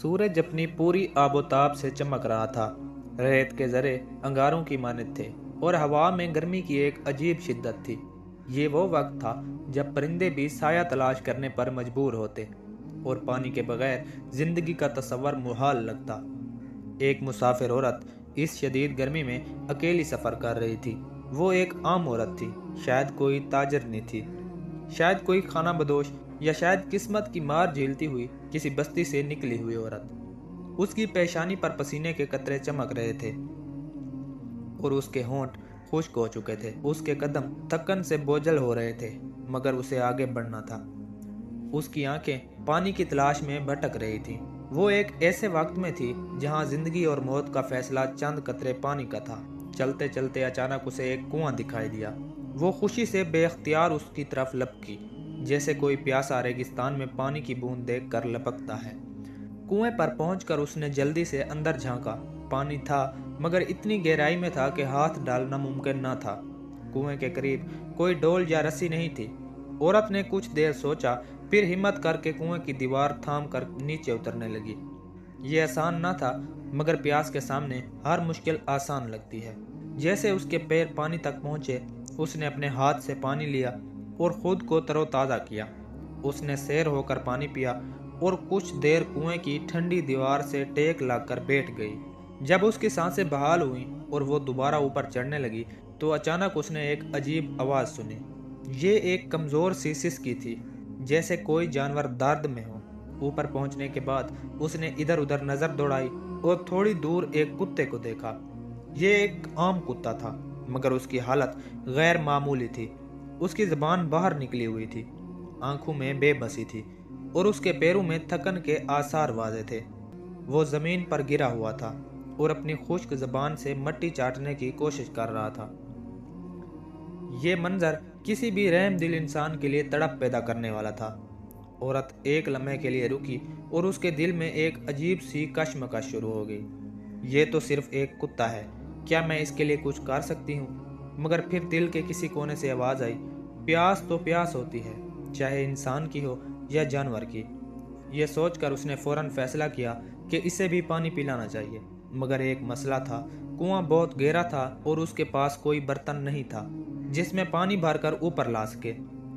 सूरज अपनी पूरी आबोताब से चमक रहा था। रेत के जरे अंगारों की मानद थे और हवा में गर्मी की एक अजीब शिद्दत थी। ये वो वक्त था जब परिंदे भी साया तलाश करने पर मजबूर होते और पानी के बगैर जिंदगी का तस्वर मुहाल लगता। एक मुसाफिर औरत इस शदीद गर्मी में अकेली सफ़र कर रही थी। वो एक आम औरत थी, शायद कोई ताजर नहीं थी, शायद कोई खाना बदोश, या शायद किस्मत की मार झेलती हुई किसी बस्ती से निकली हुई औरत। उसकी पेशानी पर पसीने के कतरे चमक रहे थे और उसके होंठ खुश्क हो चुके थे। उसके कदम थकन से बोझल हो रहे थे, मगर उसे आगे बढ़ना था। उसकी आंखें पानी की तलाश में भटक रही थीं। वो एक ऐसे वक्त में थी जहां जिंदगी और मौत का फैसला चंद कतरे पानी का था। चलते चलते अचानक उसे एक कुआं दिखाई दिया। वो खुशी से बेख्तियार उसकी तरफ लपकी, जैसे कोई प्यासा रेगिस्तान में पानी की बूंद देखकर लपकता है। कुएं पर पहुंचकर उसने जल्दी से अंदर झांका। पानी था, मगर इतनी गहराई में था कि हाथ डालना मुमकिन न था। कुएं के करीब कोई डोल या रस्सी नहीं थी। औरत ने कुछ देर सोचा, फिर हिम्मत करके कुएं की दीवार थाम कर नीचे उतरने लगी। ये आसान न था, मगर प्यास के सामने हर मुश्किल आसान लगती है। जैसे उसके पैर पानी तक पहुंचे, उसने अपने हाथ से पानी लिया और खुद को तरोताज़ा किया। उसने सैर होकर पानी पिया और कुछ देर कुएं की ठंडी दीवार से टेक लगाकर बैठ गई। जब उसकी सांसें बहाल हुईं और वो दोबारा ऊपर चढ़ने लगी, तो अचानक उसने एक अजीब आवाज़ सुनी। ये एक कमज़ोर सी सिसकी थी, जैसे कोई जानवर दर्द में हो। ऊपर पहुंचने के बाद उसने इधर उधर नज़र दौड़ाई और थोड़ी दूर एक कुत्ते को देखा। ये एक आम कुत्ता था, मगर उसकी हालत गैर मामूली थी। उसकी ज़बान बाहर निकली हुई थी, आंखों में बेबसी थी और उसके पैरों में थकन के आसार वाज़े थे। वो ज़मीन पर गिरा हुआ था और अपनी खुश्क ज़बान से मिट्टी चाटने की कोशिश कर रहा था। ये मंजर किसी भी रहमदिल इंसान के लिए तड़प पैदा करने वाला था। औरत एक लम्हे के लिए रुकी और उसके दिल में एक अजीब सी कश्मकश शुरू हो गई। ये तो सिर्फ एक कुत्ता है, क्या मैं इसके लिए कुछ कर सकती हूँ? मगर फिर दिल के किसी कोने से आवाज़ आई, प्यास तो प्यास होती है, चाहे इंसान की हो या जानवर की। यह सोचकर उसने फौरन फैसला किया कि इसे भी पानी पिलाना चाहिए। मगर एक मसला था, कुआं बहुत गहरा था और उसके पास कोई बर्तन नहीं था जिसमें पानी भरकर ऊपर ला सके।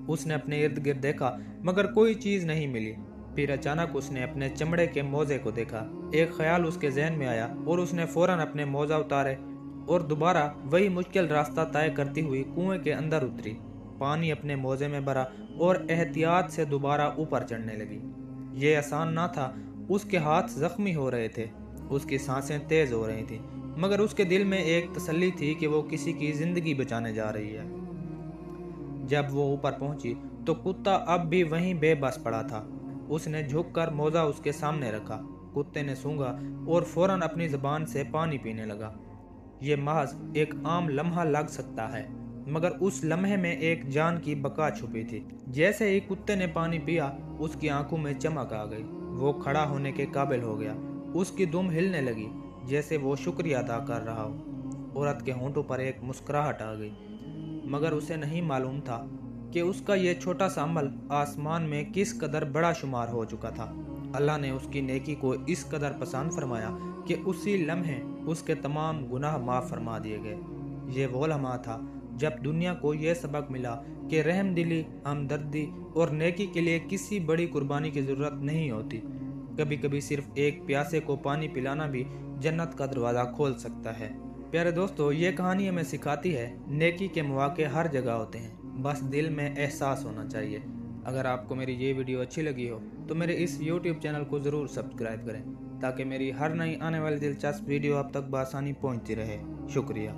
उसने अपने इर्द गिर्द देखा, मगर कोई चीज़ नहीं मिली। फिर अचानक उसने अपने चमड़े के मोजे को देखा। एक ख्याल उसके जहन में आया और उसने फौरन अपने मोजा उतारे और दोबारा वही मुश्किल रास्ता तय करती हुई कुएं के अंदर उतरी। पानी अपने मोजे में भरा और एहतियात से दोबारा ऊपर चढ़ने लगी। ये आसान ना था। उसके हाथ जख्मी हो रहे थे, उसकी सांसें तेज हो रही थीं, मगर उसके दिल में एक तसल्ली थी कि वो किसी की जिंदगी बचाने जा रही है। जब वो ऊपर पहुंची तो कुत्ता अब भी वहीं बेबस पड़ा था। उसने झुककर मोजा उसके सामने रखा। कुत्ते ने सूंघा और फौरन अपनी ज़बान से पानी पीने लगा। ये महज एक आम लम्हा लग सकता है, मगर उस लम्हे में एक जान की बका छुपी थी। जैसे ही कुत्ते ने पानी पिया, उसकी आंखों में चमक आ गई। वो खड़ा होने के काबिल हो गया। उसकी दुम हिलने लगी, जैसे वो शुक्रिया अदा कर रहा हो। औरत के होंठों पर एक मुस्कुराहट आ गई, मगर उसे नहीं मालूम था कि उसका ये छोटा सा अमल आसमान में किस कदर बड़ा शुमार हो चुका था। अल्लाह ने उसकी नेकी को इस कदर पसंद फरमाया कि उसी लम्हे उसके तमाम गुनाह माफ़ फरमा दिए गए। ये वो लम्हा था जब दुनिया को यह सबक मिला कि रहमदिली, हमदर्दी और नेकी के लिए किसी बड़ी कुर्बानी की ज़रूरत नहीं होती। कभी कभी सिर्फ एक प्यासे को पानी पिलाना भी जन्नत का दरवाज़ा खोल सकता है। प्यारे दोस्तों, ये कहानी हमें सिखाती है, नेकी के मौके हर जगह होते हैं, बस दिल में एहसास होना चाहिए। अगर आपको मेरी ये वीडियो अच्छी लगी हो तो मेरे इस YouTube चैनल को ज़रूर सब्सक्राइब करें, ताकि मेरी हर नई आने वाली दिलचस्प वीडियो आप तक बआसानी पहुंचती रहे। शुक्रिया।